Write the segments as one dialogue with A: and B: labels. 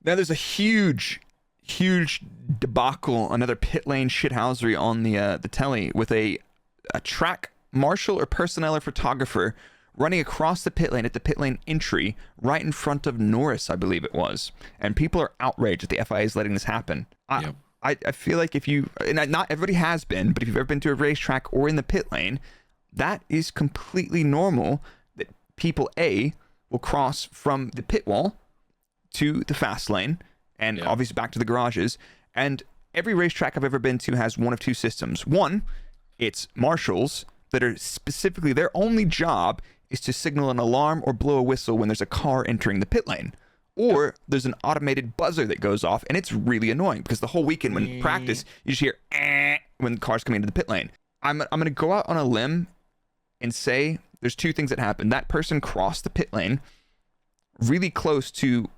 A: Now there's a huge debacle, another pit lane shithousery on the telly with a track marshal or personnel or photographer running across the pit lane at the pit lane entry right in front of Norris, I believe it was. And people are outraged that the FIA is letting this happen. I feel like if you, and not everybody has been, but if you've ever been to a racetrack or in the pit lane, that is completely normal that people, A, will cross from the pit wall to the fast lane and obviously back to the garages. And every racetrack I've ever been to has one of two systems. One, it's marshals that are specifically, their only job is to signal an alarm or blow a whistle when there's a car entering the pit lane. Or there's an automated buzzer that goes off, and it's really annoying because the whole weekend when practice, you just hear when cars come into the pit lane. I'm going to go out on a limb and say there's two things that happen. That person crossed the pit lane really close to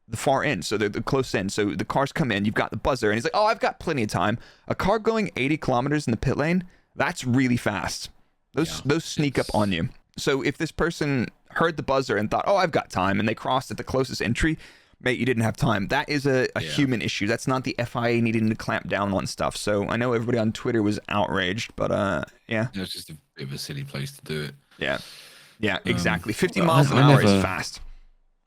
A: the far end, so the close end. So the cars come in, you've got the buzzer, and he's like, oh, I've got plenty of time. A car going 80 kilometers in the pit lane, that's really fast. Those sneak up on you. So if this person heard the buzzer and thought, oh, I've got time, and they crossed at the closest entry, mate, you didn't have time. That is a human issue. That's not the FIA needing to clamp down on stuff. So I know everybody on Twitter was outraged, but yeah.
B: It was just a bit of a silly place to do it.
A: Yeah, exactly. 50 miles an hour is fast.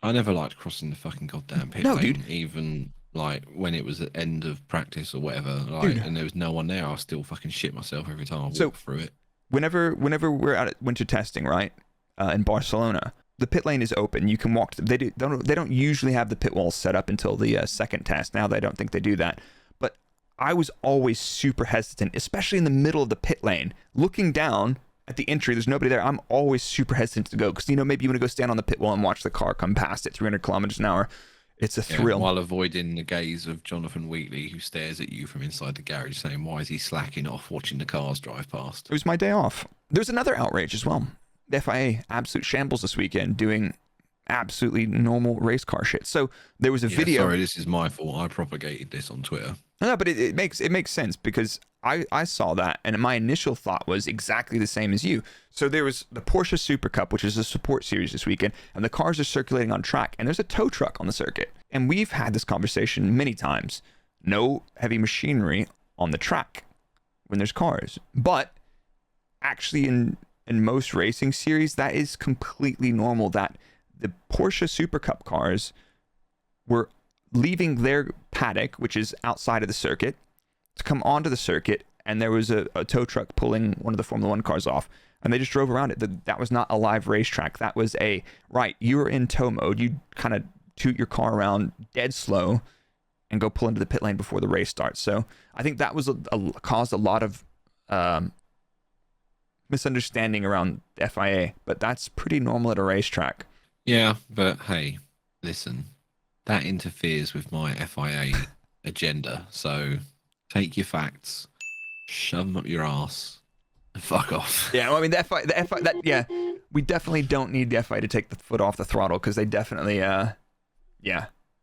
B: I never liked crossing the fucking goddamn pit lane, dude. Even like when it was at end of practice or whatever, and there was no one there, I still fucking shit myself every time I walk through it. Whenever
A: we're out at winter testing, right, in Barcelona, the pit lane is open. You can walk. They don't usually have the pit walls set up until the second test. Now they don't think they do that. But I was always super hesitant, especially in the middle of the pit lane, looking down at the entry. There's nobody there. I'm always super hesitant to go because maybe you want to go stand on the pit wall and watch the car come past at 300 kilometers an hour. It's a thrill.
B: While avoiding the gaze of Jonathan Wheatley, who stares at you from inside the garage saying, why is he slacking off watching the cars drive past?
A: It was my day off. There's another outrage as well. The FIA, absolute shambles this weekend, doing absolutely normal race car shit. So there was a video.
B: Sorry, this is my fault. I propagated this on Twitter.
A: No, but it makes sense because I saw that and my initial thought was exactly the same as you. So there was the Porsche Super Cup, which is a support series this weekend, and the cars are circulating on track, and there's a tow truck on the circuit. And we've had this conversation many times. No heavy machinery on the track when there's cars. But actually in most racing series, that is completely normal that the Porsche Super Cup cars were leaving their paddock, which is outside of the circuit, to come onto the circuit, and there was a tow truck pulling one of the Formula One cars off, and they just drove around it. That was not a live racetrack. That was you were in tow mode. You kind of toot your car around dead slow and go pull into the pit lane before the race starts. So I think that was caused a lot of misunderstanding around the FIA, but that's pretty normal at a racetrack.
B: Yeah, but hey, listen, that interferes with my FIA agenda. So take your facts, shove them up your ass, and fuck off.
A: Yeah, well, I mean, the FIA, we definitely don't need the FIA to take the foot off the throttle because they definitely,